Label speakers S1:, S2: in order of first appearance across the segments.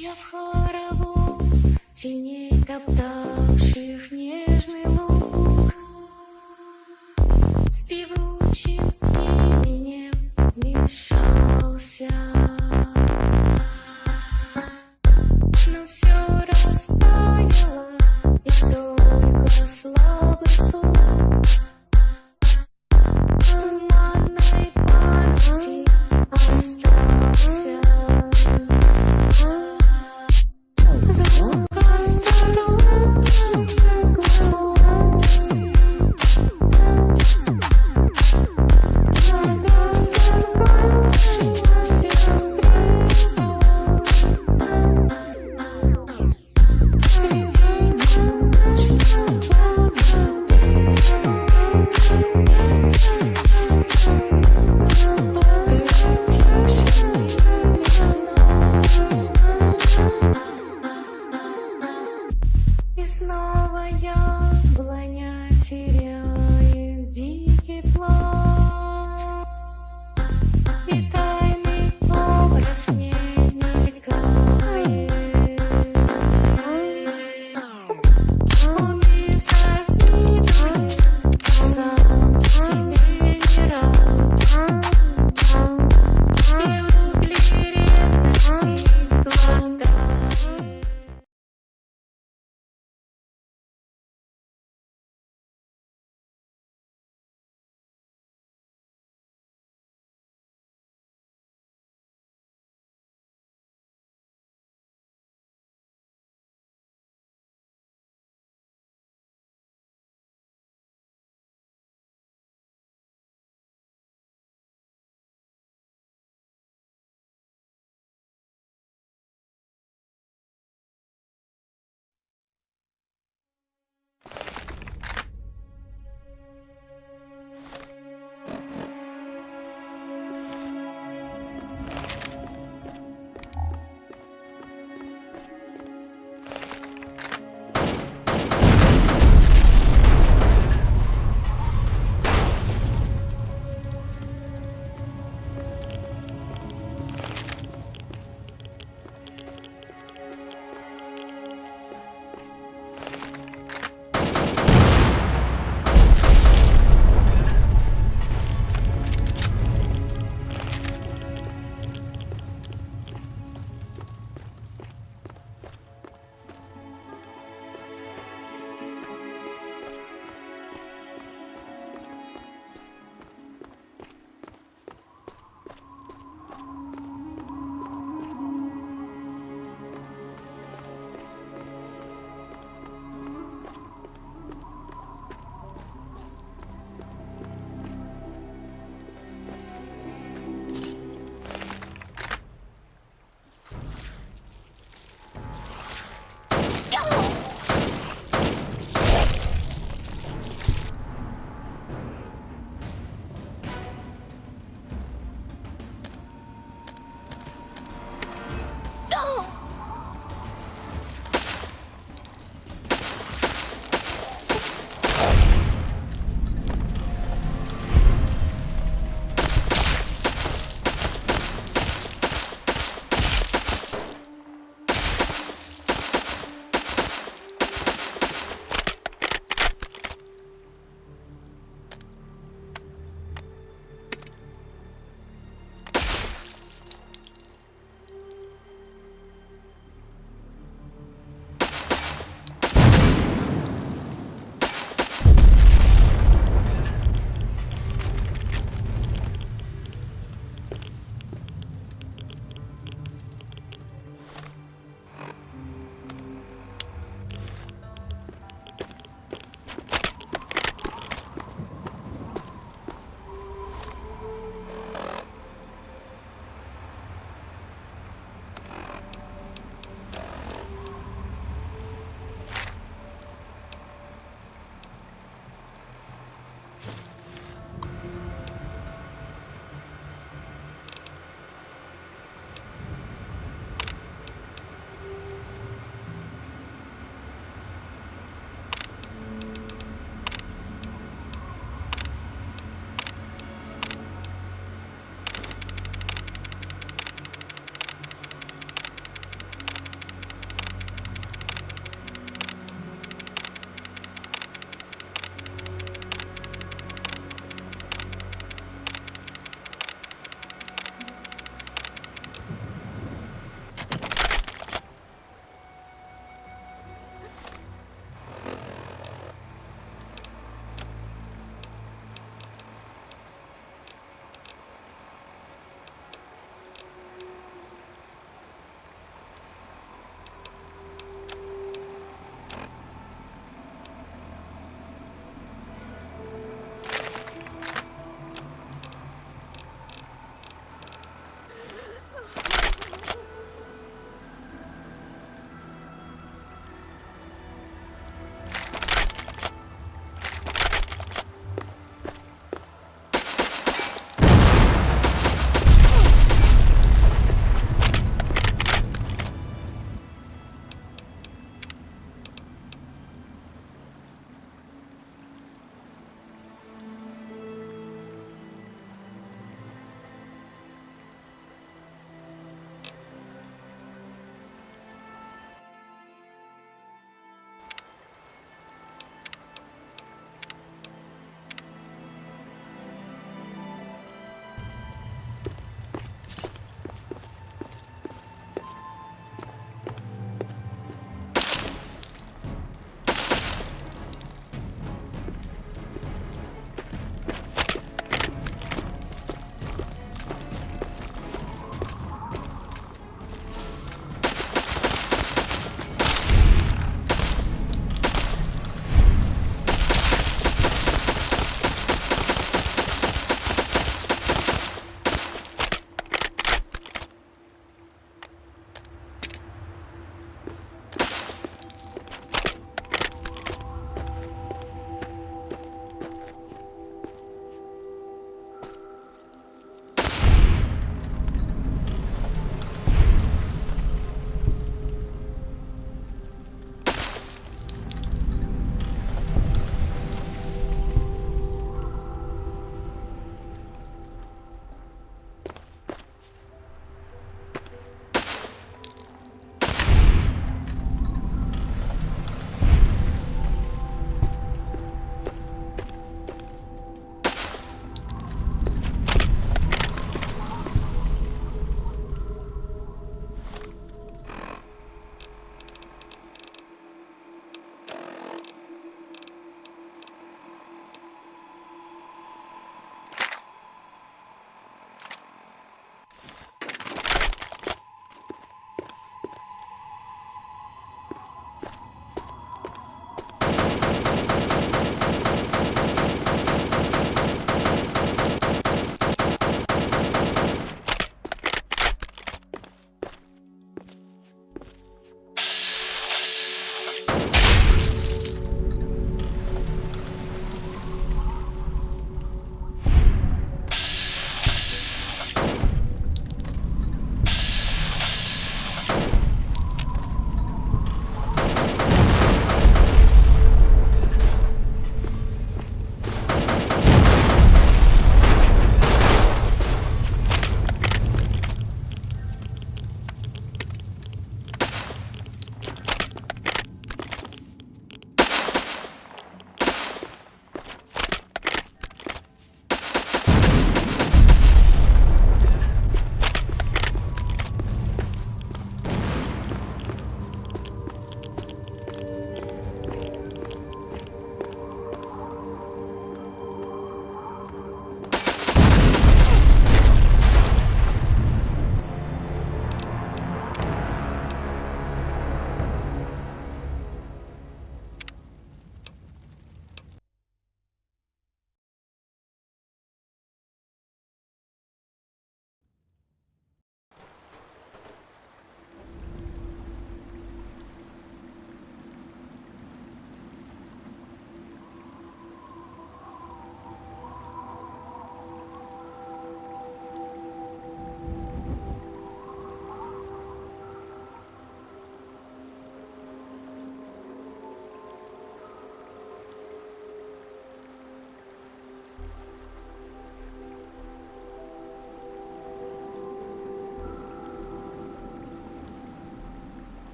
S1: Я в хорову теней, топтавших нежный луг, с певучим именем мешался, но все растаяло, и только слабый звук туманной памяти остался. Звук осторожный, глухой, надо сорвался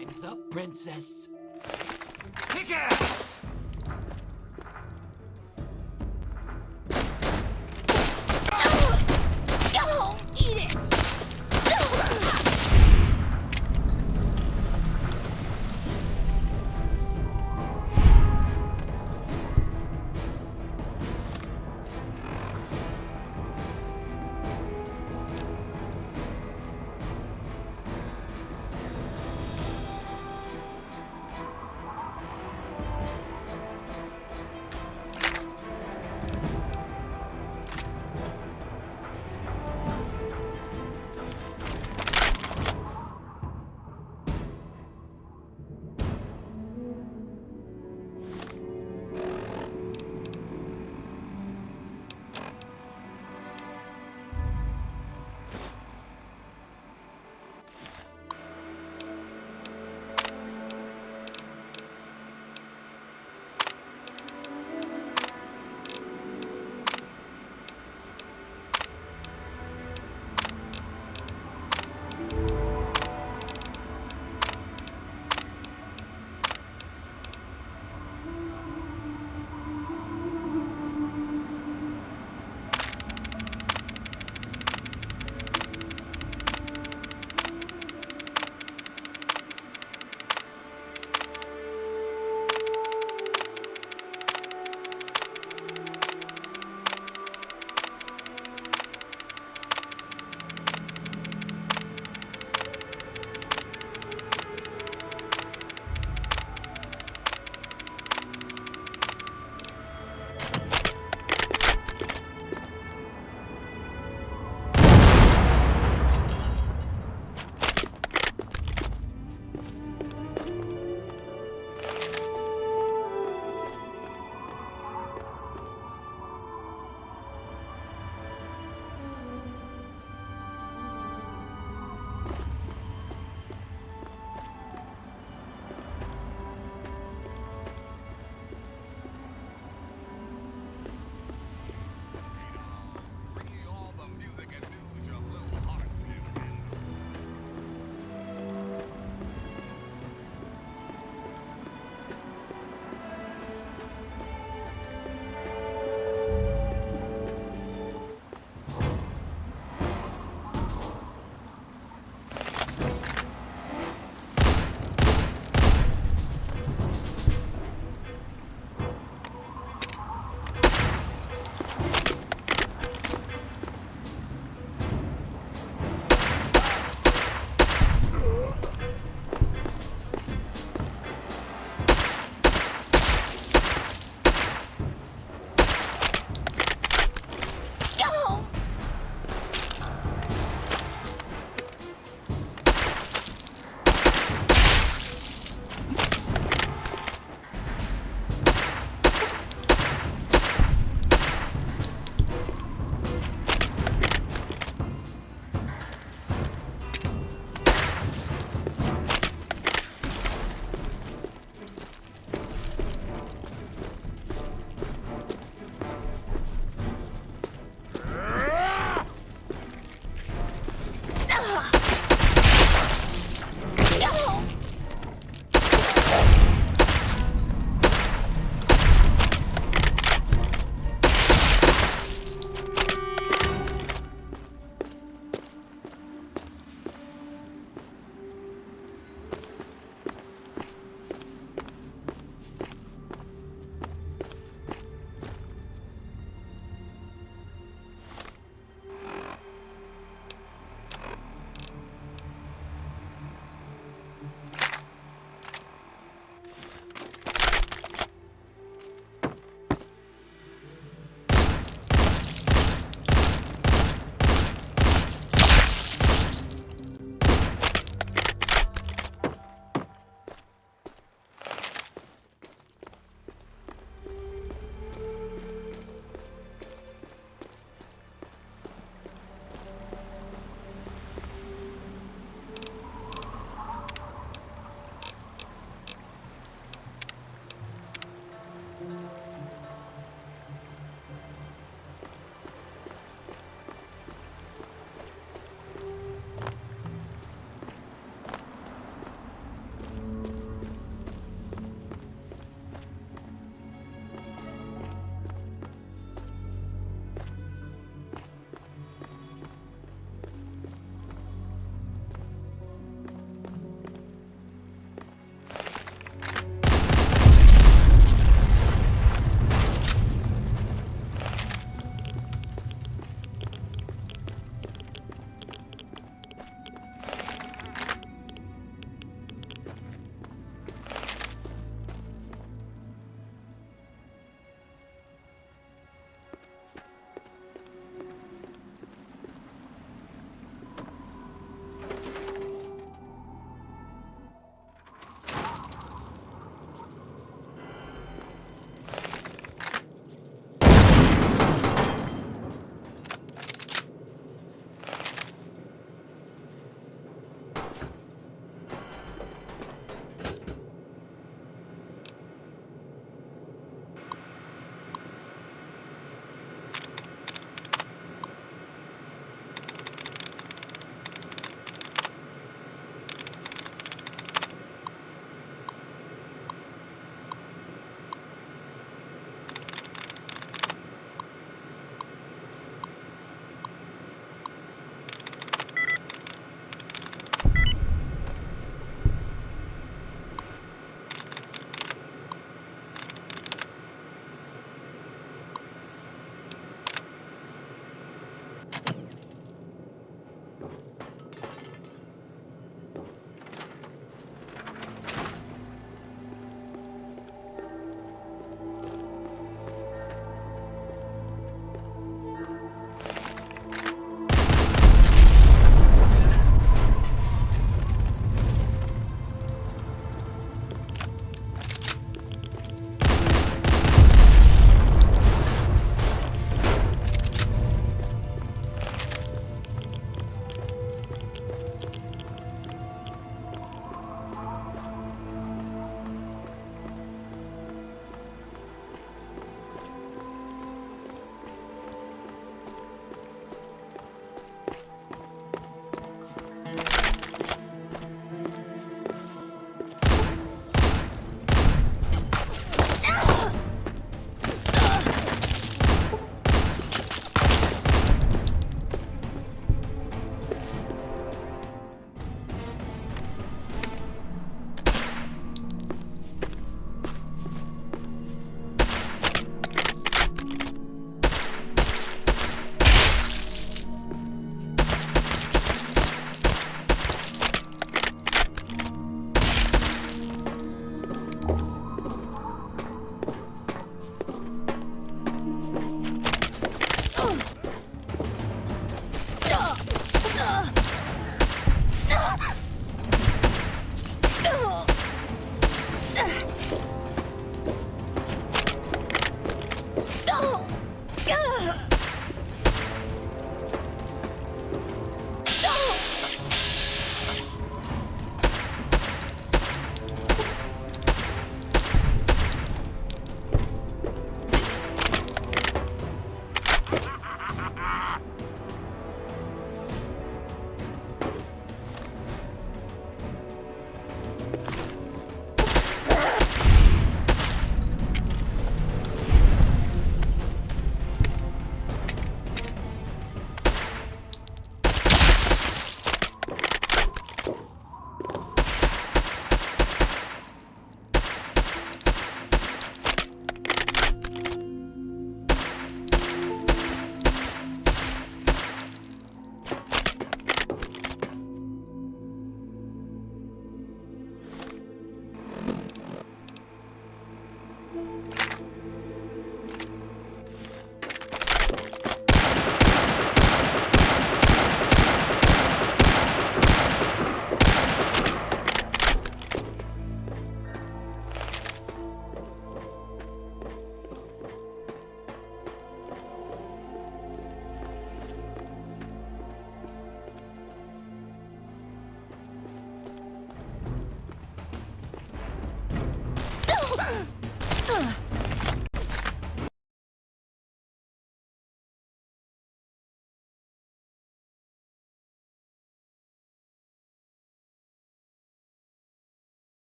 S2: Time's up, princess. Kick ass!
S3: Oh, eat it!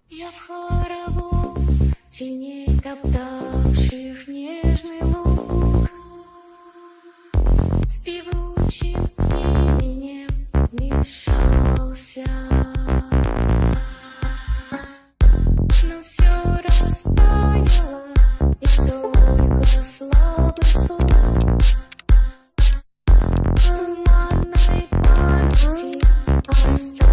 S1: Я в хорову теней, топтавших нежный луг, с певучим именем вмешался. Но все растаяло, и только слабый звук туманной памяти остался.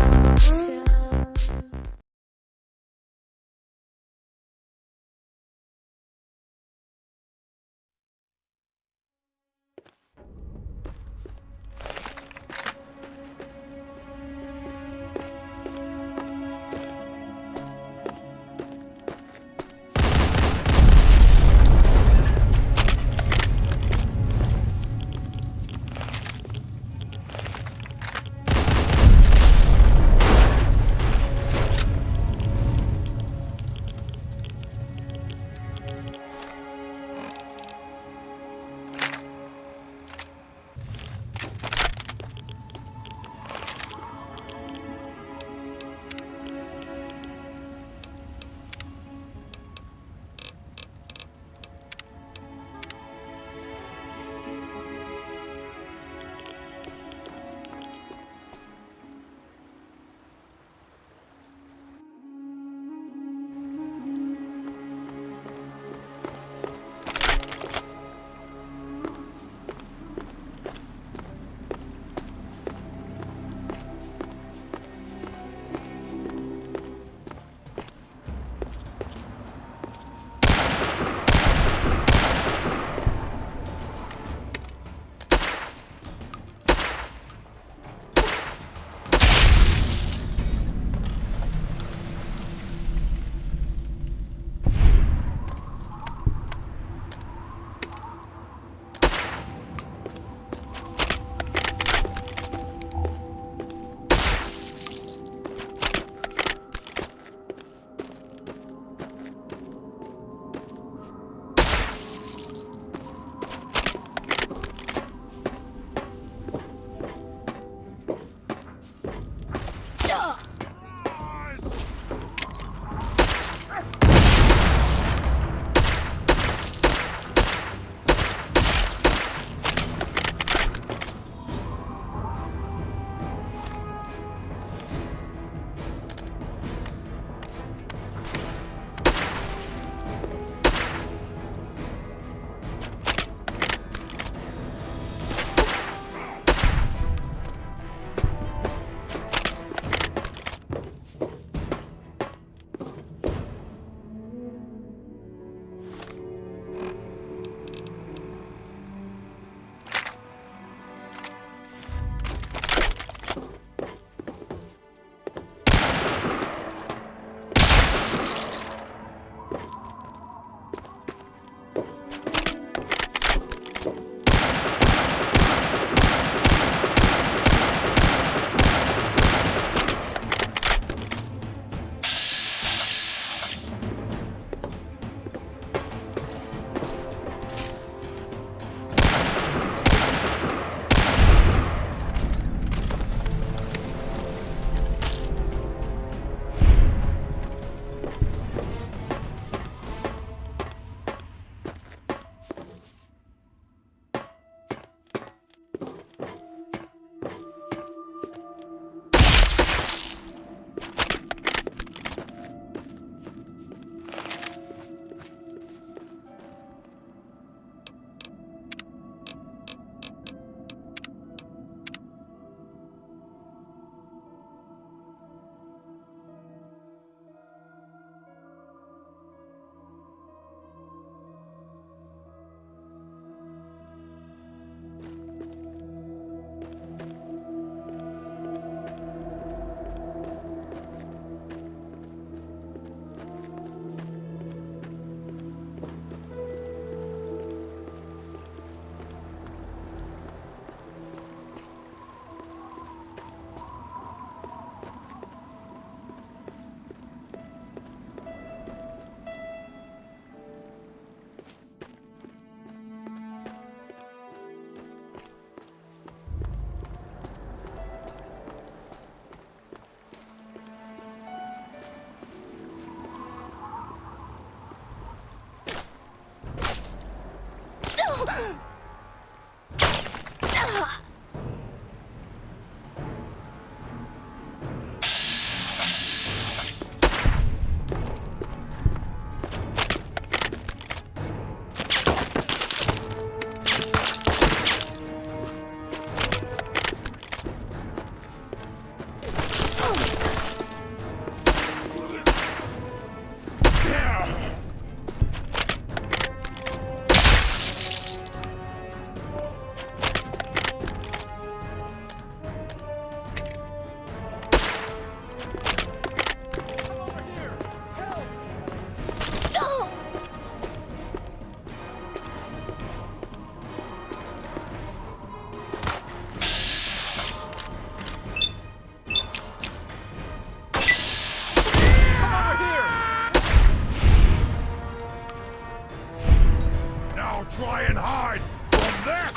S3: Now try and hide from this!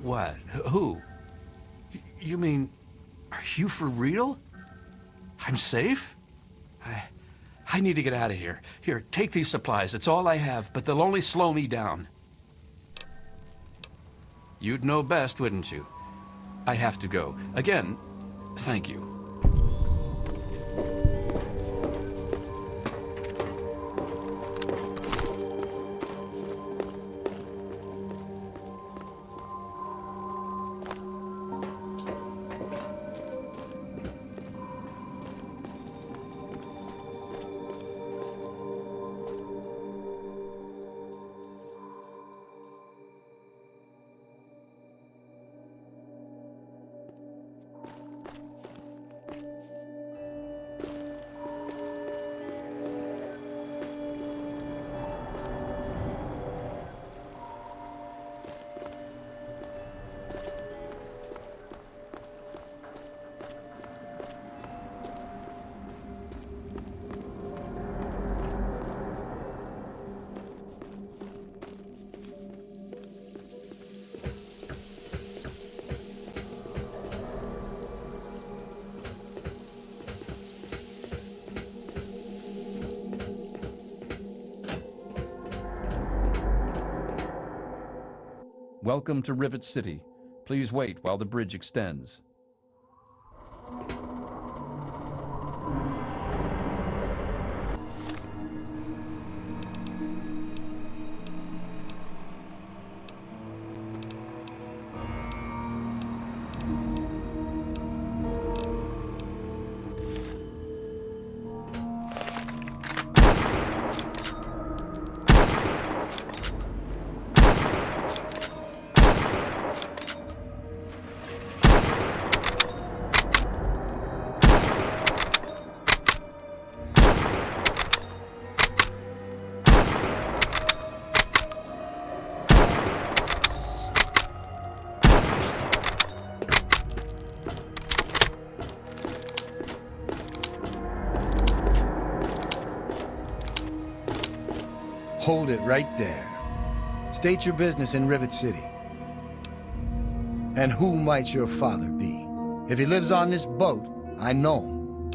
S4: What? Who? You mean, are you for real? I'm safe? I need to get out of here. Here, take these supplies. It's all I have, but they'll only slow me down. You'd know best, wouldn't you? I have to go. Again, thank you. Welcome to Rivet City. Please wait while the bridge extends.
S5: Hold it right there. State your business in Rivet City. And who might your father be? If he lives on this boat, I know him.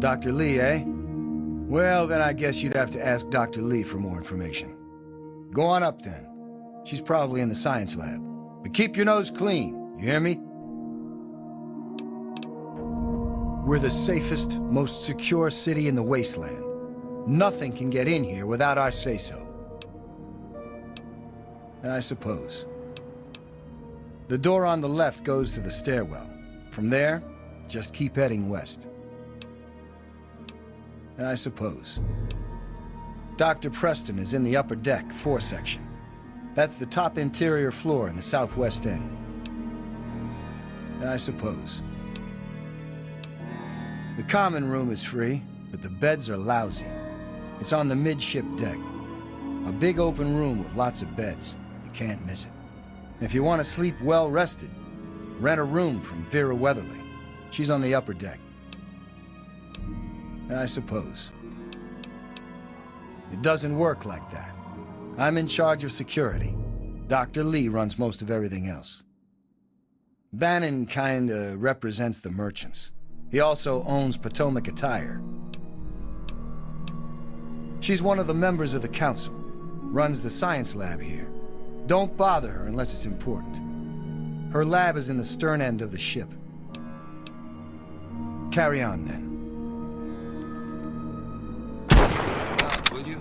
S5: Dr. Lee, eh? Well, then I guess you'd have to ask Dr. Lee for more information. Go on up, then. She's probably in the science lab. But keep your nose clean, you hear me? We're the safest, most secure city in the wasteland. Nothing can get in here without our say-so. I suppose. The door on the left goes to the stairwell. From there, just keep heading west. I suppose. Dr. Preston is in the upper deck, 4 section. That's the top interior floor in the southwest end. I suppose. The common room is free, but the beds are lousy. It's on the midship deck. A big open room with lots of beds. You can't miss it. If you want to sleep well rested, rent a room from Vera Weatherly. She's on the upper deck. I suppose. It doesn't work like that. I'm in charge of security. Dr. Lee runs most of everything else. Bannon kinda represents the merchants. He also owns Potomac Attire. She's one of the members of the council. Runs the science lab here. Don't bother her unless it's important. Her lab is in the stern end of the ship. Carry on, then.
S2: Will you?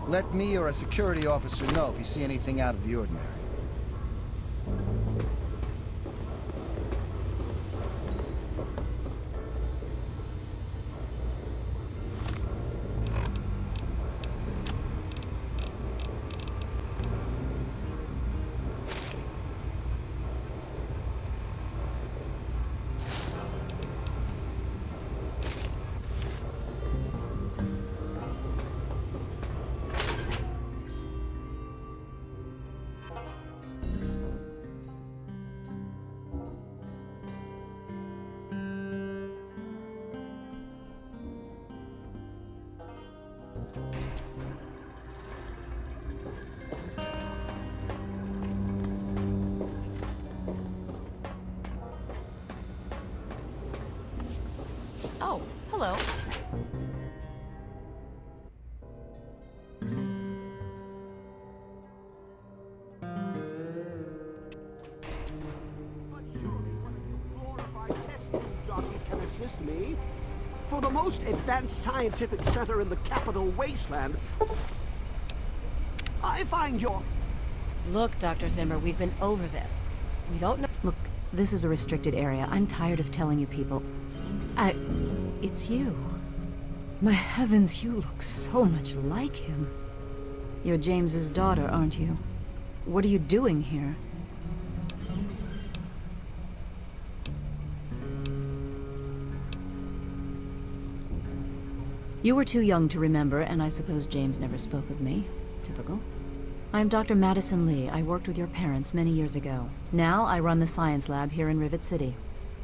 S5: Let me or a security officer know if you see anything out of the ordinary.
S6: Oh, hello.
S7: But surely one of you glorified test tube jockeys can assist me. For the most advanced scientific center in the capital wasteland, I find your...
S6: Look, Dr. Zimmer, we've been over this. We don't know. Look, this is a restricted area. I'm tired of telling you people. It's you. My heavens, you look so much like him. You're James's daughter, aren't you? What are you doing here? You were too young to remember, and I suppose James never spoke of me. Typical. I'm Dr. Madison Lee. I worked with your parents many years ago. Now I run the science lab here in Rivet City.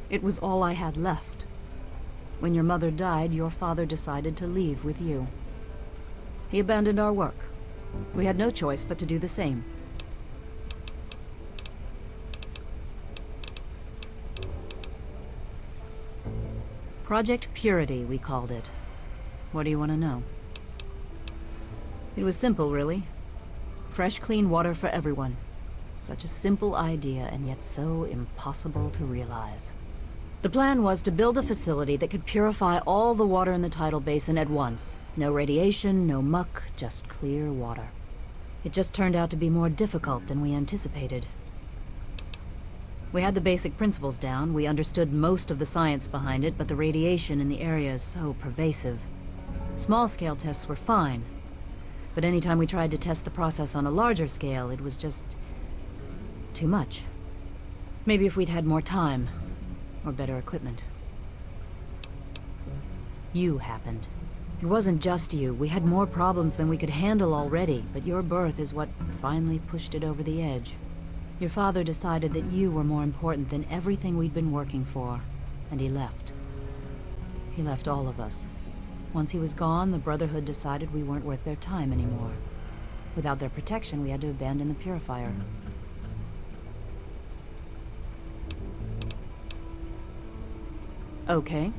S6: It was all I had left. When your mother died, your father decided to leave with you. He abandoned our work. We had no choice but to do the same. Project Purity, we called it. What do you want to know? It was simple, really. Fresh, clean water for everyone. Such a simple idea, and yet so impossible to realize. The plan was to build a facility that could purify all the water in the tidal basin at once. No radiation, no muck, just clear water. It just turned out to be more difficult than we anticipated. We had the basic principles down, we understood most of the science behind it, but the radiation in the area is so pervasive. Small-scale tests were fine, but anytime we tried to test the process on a larger scale, it was just too much. Maybe if we'd had more time, or better equipment. You happened. It wasn't just you. We had more problems than we could handle already, but your birth is what finally pushed it over the edge. Your father decided that you were more important than everything we'd been working for, and he left. He left all of us. Once he was gone, the Brotherhood decided we weren't worth their time anymore. Without their protection, we had to abandon the Purifier. Okay.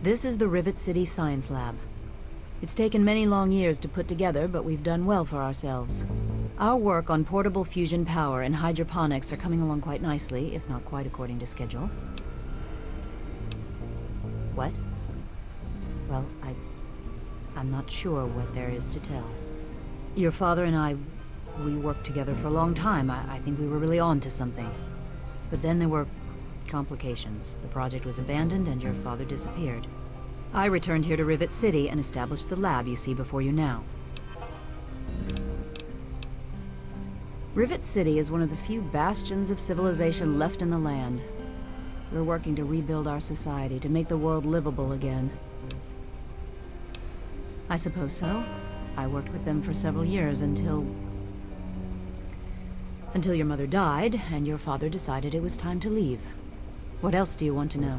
S6: This is the Rivet City Science Lab. It's taken many long years to put together, but we've done well for ourselves. Our work on portable fusion power and hydroponics are coming along quite nicely, if not quite according to schedule. What? Well, I'm not sure what there is to tell. Your father and I, we worked together for a long time. I think we were really on to something. But then there were complications. The project was abandoned and your father disappeared. I returned here to Rivet City and established the lab you see before you now. Rivet City is one of the few bastions of civilization left in the land. We're working to rebuild our society, to make the world livable again. I suppose so. I worked with them for several years until your mother died, and your father decided it was time to leave. What else do you want to know?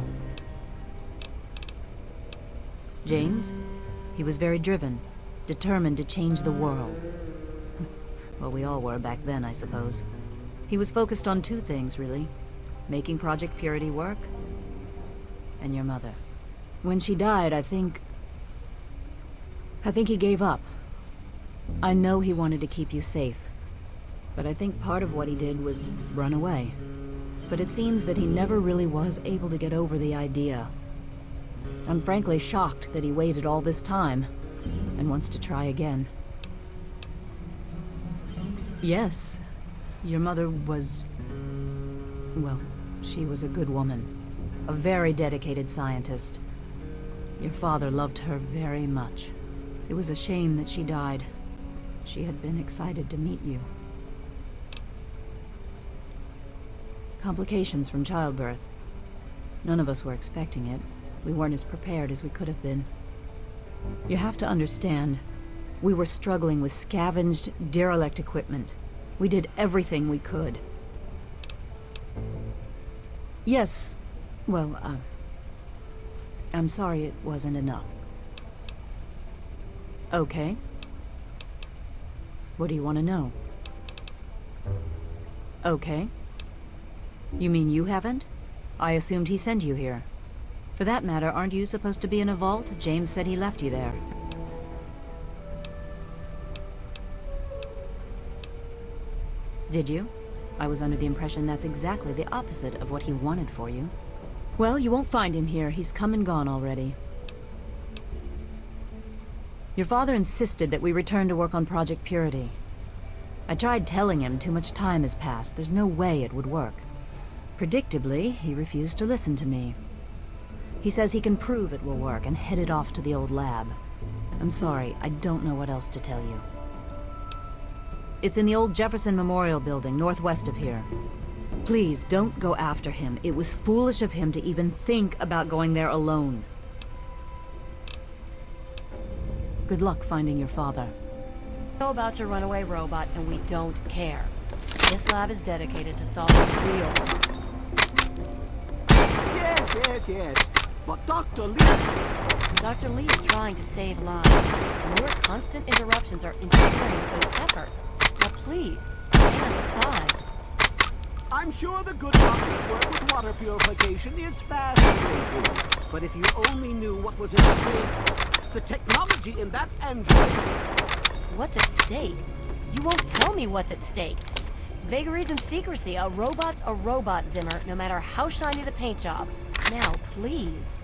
S6: James? He was very driven, determined to change the world. Well, we all were back then, I suppose. He was focused on two things, really. Making Project Purity work, and your mother. When she died, I think he gave up. I know he wanted to keep you safe, but I think part of what he did was run away. But it seems that he never really was able to get over the idea. I'm frankly shocked that he waited all this time, and wants to try again. Yes, your mother was... well, she was a good woman. A very dedicated scientist. Your father loved her very much. It was a shame that she died. She had been excited to meet you. Complications from childbirth. None of us were expecting it. We weren't as prepared as we could have been. You have to understand, we were struggling with scavenged, derelict equipment. We did everything we could. Yes, well, I'm sorry it wasn't enough. Okay. What do you want to know? Okay. You mean you haven't? I assumed he sent you here. For that matter, aren't you supposed to be in a vault? James said he left you there. Did you? I was under the impression that's exactly the opposite of what he wanted for you. Well, you won't find him here. He's come and gone already. Your father insisted that we return to work on Project Purity. I tried telling him too much time has passed. There's no way it would work. Predictably, he refused to listen to me. He says he can prove it will work and headed off to the old lab. I'm sorry, I don't know what else to tell you. It's in the old Jefferson Memorial Building, northwest of here. Please, don't go after him. It was foolish of him to even think about going there alone. Good luck finding your father.
S8: Know about your runaway robot, and we don't care. This lab is dedicated to solving real problems.
S7: Yes. But Dr. Lee...
S8: Dr. Lee is trying to save lives, and your constant interruptions are interfering with those efforts. Now please, stand aside.
S7: I'm sure the good doctor's work with water purification is fascinating. But if you only knew what was at stake, the technology in that android...
S8: What's at stake? You won't tell me what's at stake. Vagaries and secrecy. A robot's a robot, Zimmer, no matter how shiny the paint job. Now, please.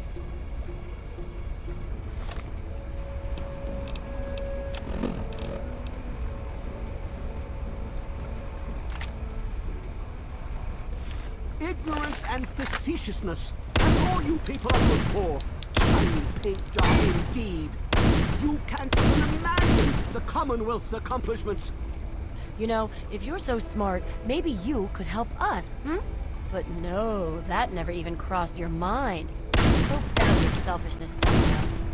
S7: Ignorance and facetiousness. That's all you people are good for. Shiny paint job indeed. You can't even imagine the Commonwealth's accomplishments.
S8: You know, if you're so smart, maybe you could help us, But no, that never even crossed your mind. Go play with your selfishness sometimes.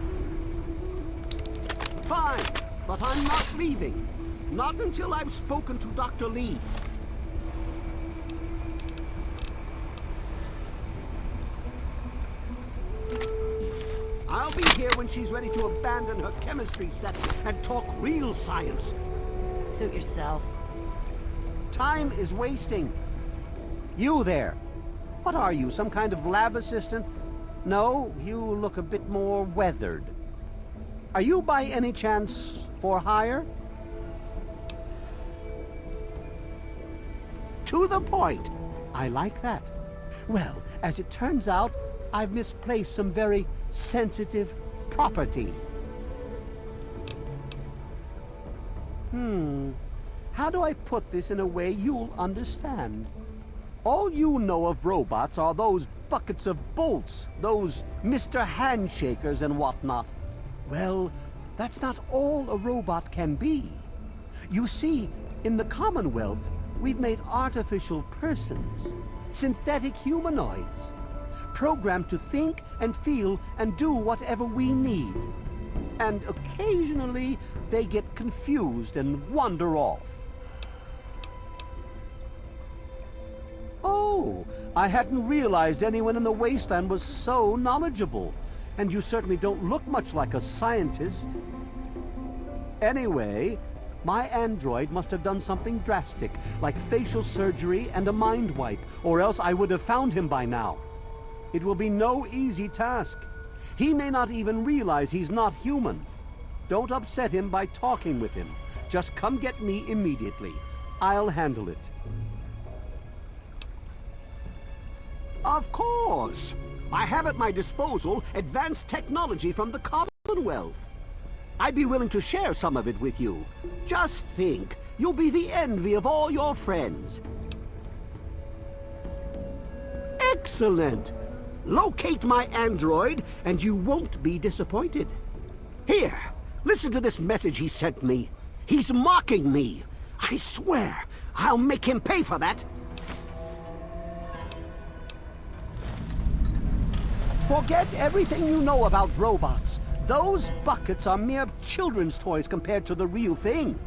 S7: Fine, but I'm not leaving. Not until I've spoken to Dr. Lee. I'll be here when she's ready to abandon her chemistry set and talk real science.
S8: Suit yourself.
S7: Time is wasting. You there. What are you, some kind of lab assistant? No, you look a bit more weathered. Are you by any chance for hire? To the point. I like that. Well, as it turns out, I've misplaced some very sensitive property. How do I put this in a way you'll understand? All you know of robots are those buckets of bolts, those Mr. Handshakers and whatnot. Well, that's not all a robot can be. You see, in the Commonwealth, we've made artificial persons, synthetic humanoids, programmed to think and feel and do whatever we need. And occasionally, they get confused and wander off. Oh, I hadn't realized anyone in the wasteland was so knowledgeable. And you certainly don't look much like a scientist. Anyway, my android must have done something drastic, like facial surgery and a mind wipe, or else I would have found him by now. It will be no easy task. He may not even realize he's not human. Don't upset him by talking with him. Just come get me immediately. I'll handle it. Of course! I have at my disposal advanced technology from the Commonwealth. I'd be willing to share some of it with you. Just think, you'll be the envy of all your friends. Excellent! Locate my android, and you won't be disappointed. Here, listen to this message he sent me. He's mocking me. I swear, I'll make him pay for that. Forget everything you know about robots. Those buckets are mere children's toys compared to the real thing.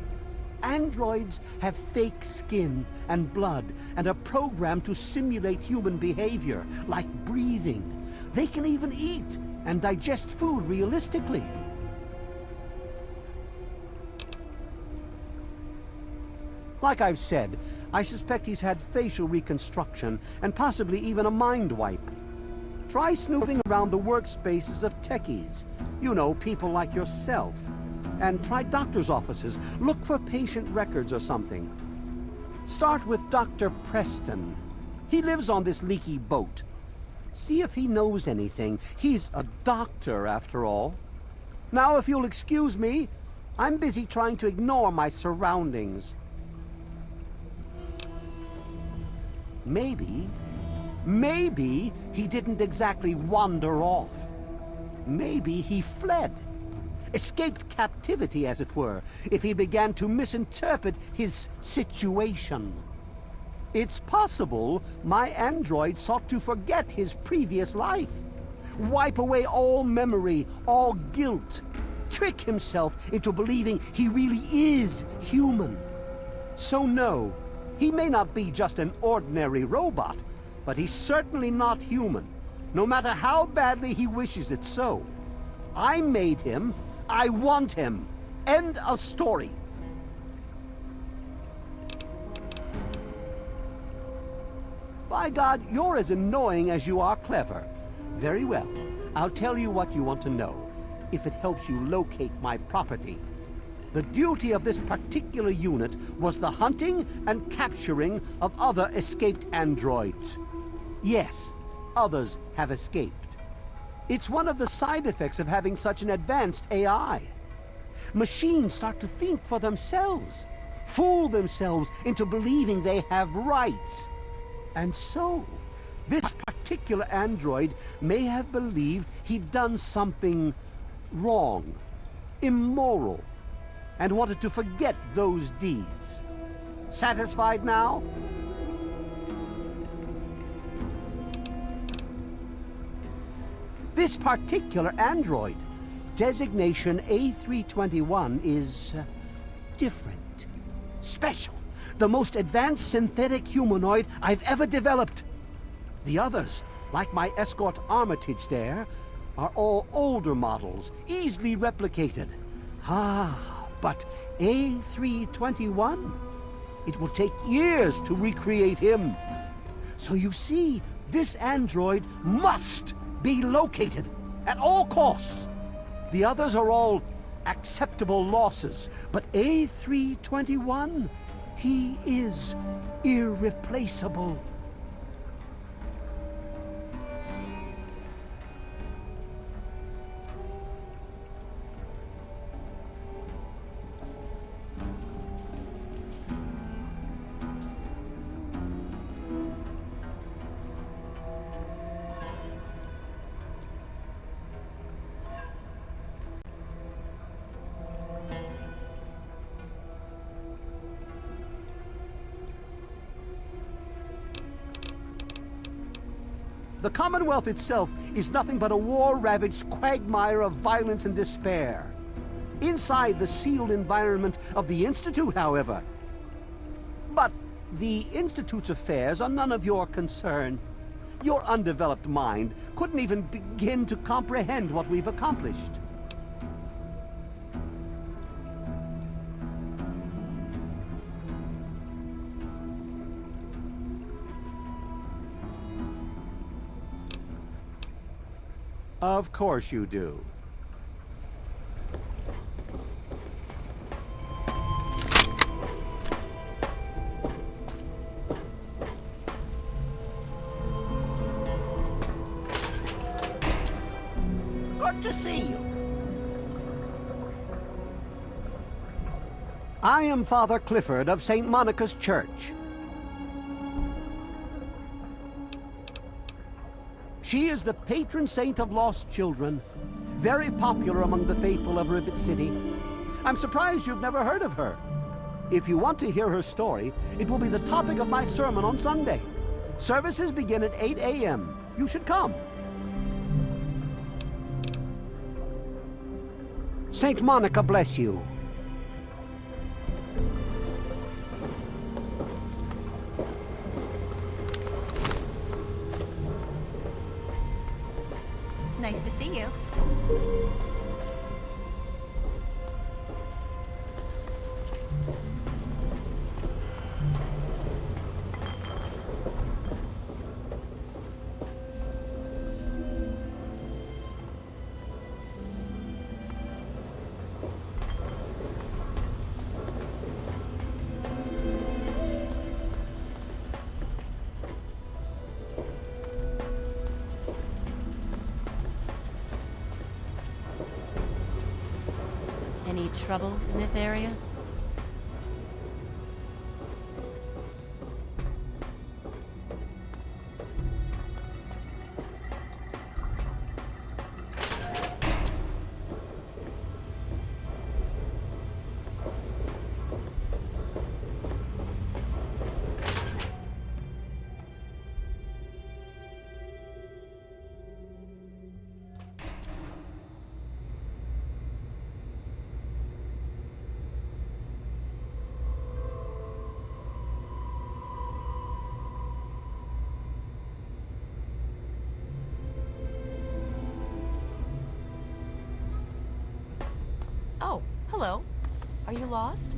S7: Androids have fake skin and blood and are programmed to simulate human behavior, like breathing. They can even eat and digest food realistically. Like I've said, I suspect he's had facial reconstruction and possibly even a mind wipe. Try snooping around the workspaces of techies. You know, people like yourself. And try doctor's offices. Look for patient records or something. Start with Dr. Preston. He lives on this leaky boat. See if he knows anything. He's a doctor, after all. Now, if you'll excuse me, I'm busy trying to ignore my surroundings. Maybe he didn't exactly wander off. Maybe he fled. Escaped captivity, as it were, if he began to misinterpret his situation. It's possible my android sought to forget his previous life. Wipe away all memory, all guilt. Trick himself into believing he really is human. So no, he may not be just an ordinary robot, but he's certainly not human, no matter how badly he wishes it so. I made him. I want him. End of story. By God, you're as annoying as you are clever. Very well. I'll tell you what you want to know, if it helps you locate my property. The duty of this particular unit was the hunting and capturing of other escaped androids. Yes, others have escaped. It's one of the side effects of having such an advanced AI. Machines start to think for themselves, fool themselves into believing they have rights. And so, This particular android may have believed he'd done something wrong, immoral, and wanted to forget those deeds. Satisfied now? This particular android, designation A321, is different, special, the most advanced synthetic humanoid I've ever developed. The others, like my escort Armitage there, are all older models, easily replicated. But A321, it will take years to recreate him. So you see, this android must be located at all costs. The others are all acceptable losses, but A321, he is irreplaceable. The Commonwealth itself is nothing but a war-ravaged quagmire of violence and despair. Inside the sealed environment of the Institute, however. But the Institute's affairs are none of your concern. Your undeveloped mind couldn't even begin to comprehend what we've accomplished. Of course you do. Good to see you. I am Father Clifford of St. Monica's Church. She is the patron saint of lost children, very popular among the faithful of Rivet City. I'm surprised you've never heard of her. If you want to hear her story, it will be the topic of my sermon on Sunday. Services begin at 8 a.m. You should come. Saint Monica bless you.
S8: Nice to see you. Any trouble in this area? Oh, hello. Are you lost?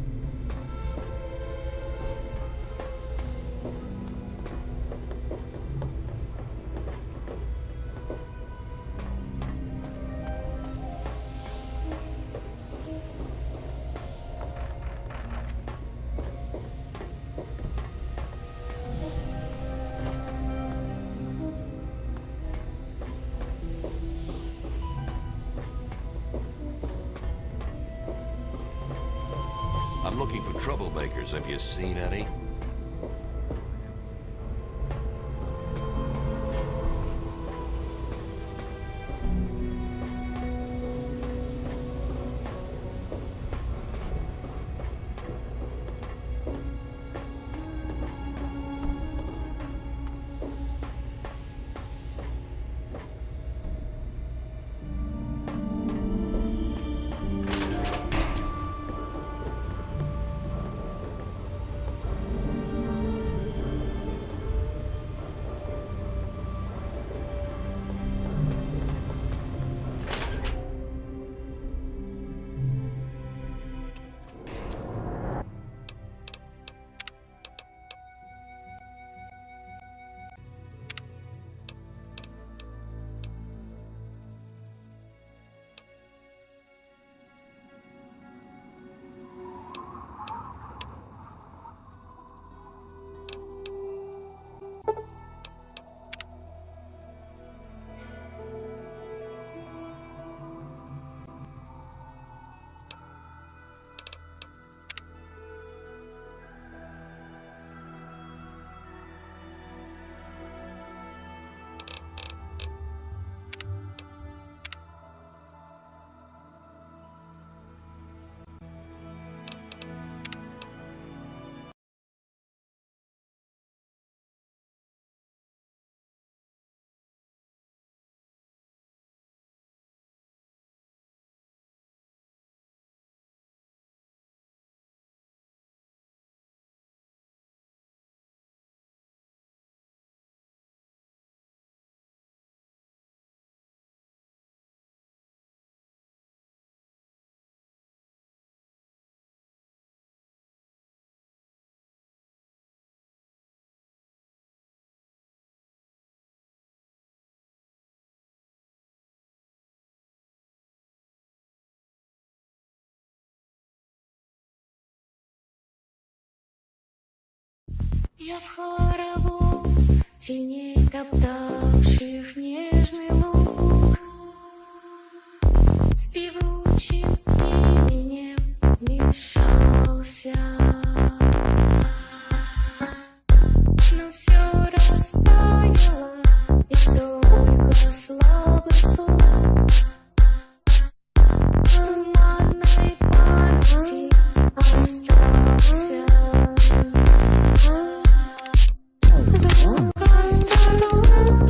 S2: I'm looking for troublemakers. Have you seen any?
S1: Я в хорову теней, топтавших нежный луг, с певучим именем вмешался. Но все растаяло, и только слабый взгляд в туманной памяти остался. Звук осторожных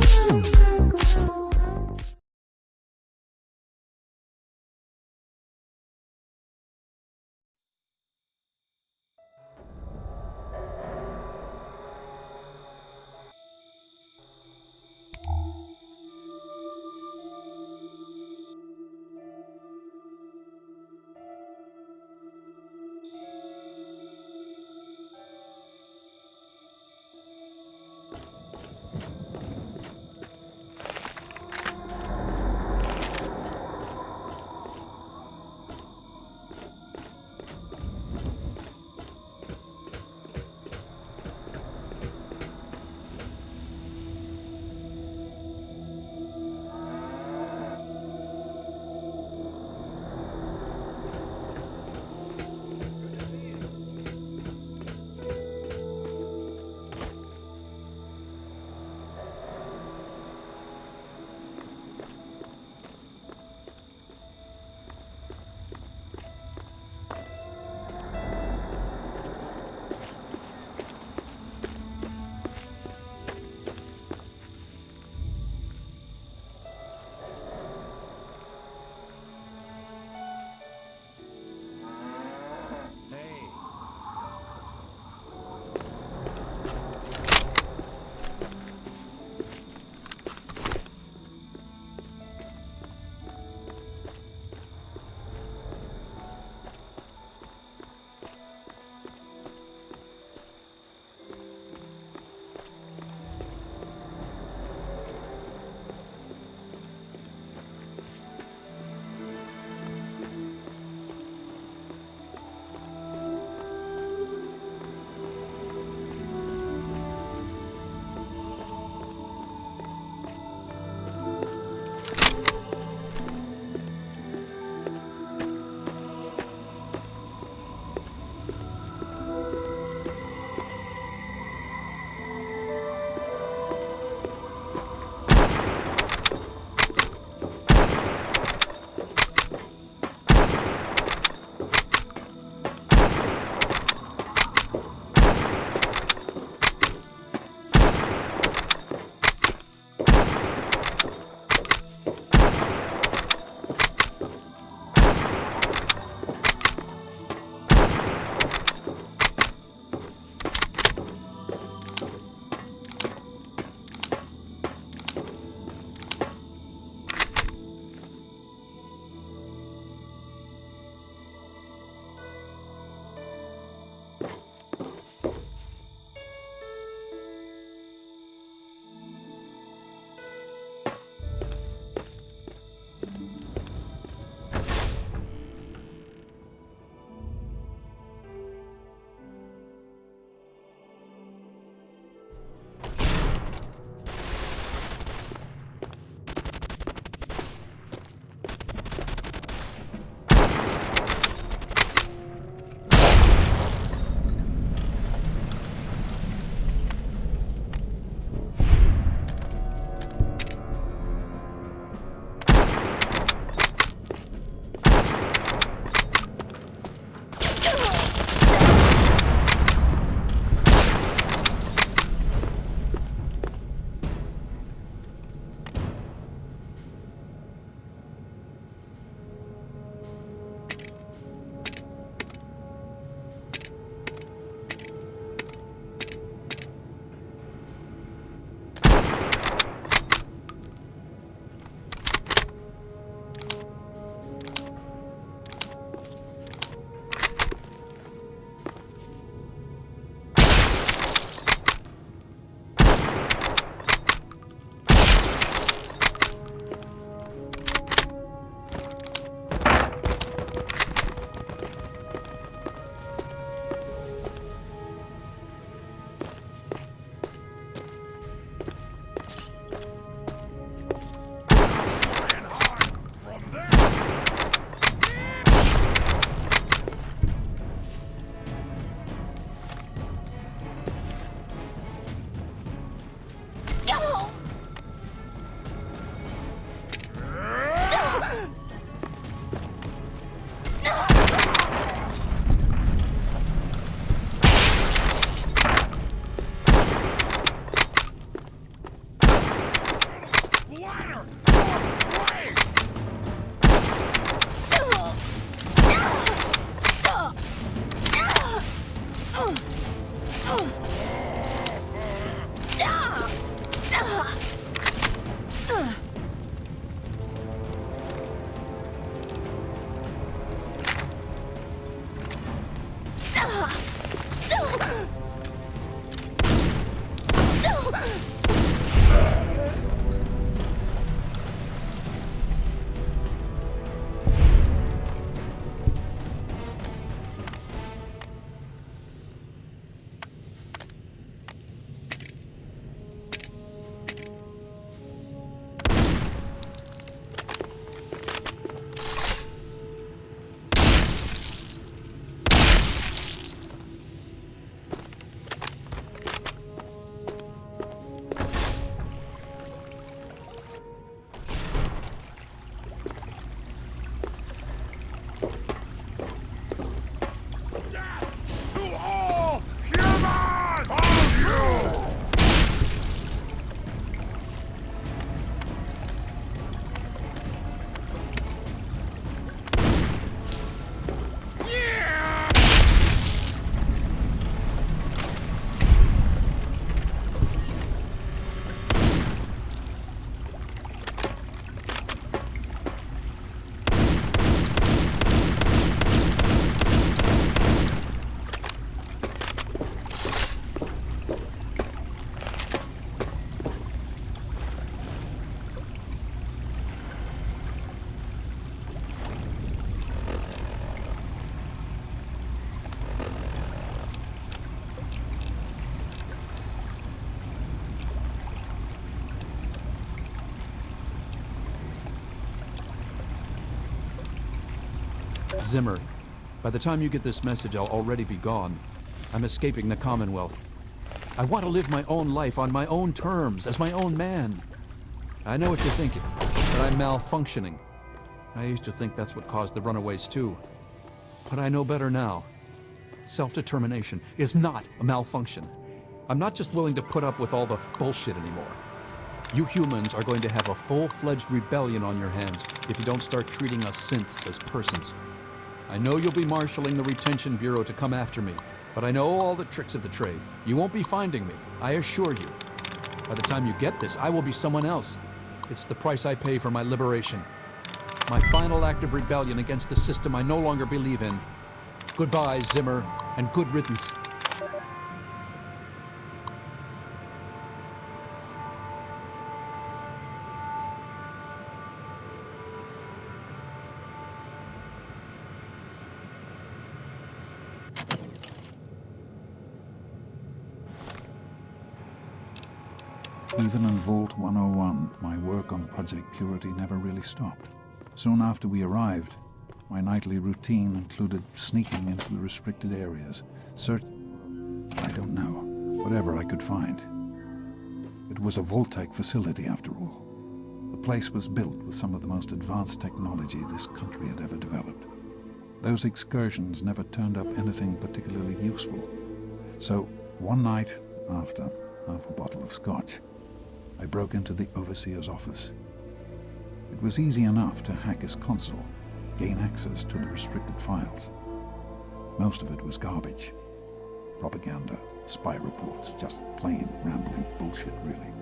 S3: To all humans! All you! Yeah!
S9: Zimmer, by the time you get this message, I'll already be gone. I'm escaping the Commonwealth. I want to live my own life on my own terms, as my own man. I know what you're thinking, that I'm malfunctioning. I used to think that's what caused the runaways too. But I know better now. Self-determination is not a malfunction. I'm not just willing to put up with all the bullshit anymore. You humans are going to have a full-fledged rebellion on your hands if you don't start treating us synths as persons. I know you'll be marshaling the Retention Bureau to come after me, but I know all the tricks of the trade. You won't be finding me, I assure you. By the time you get this, I will be someone else. It's the price I pay for my liberation. My final act of rebellion against a system I no longer believe in. Goodbye, Zimmer, and good riddance.
S10: Even in Vault 101, my work on Project Purity never really stopped. Soon after we arrived, my nightly routine included sneaking into the restricted areas, I don't know, whatever I could find. It was a Vault-Tec facility, after all. The place was built with some of the most advanced technology this country had ever developed. Those excursions never turned up anything particularly useful. So, one night, after half a bottle of scotch, I broke into the Overseer's office. It was easy enough to hack his console, gain access to the restricted files. Most of it was garbage. Propaganda, spy reports, just plain rambling bullshit, really.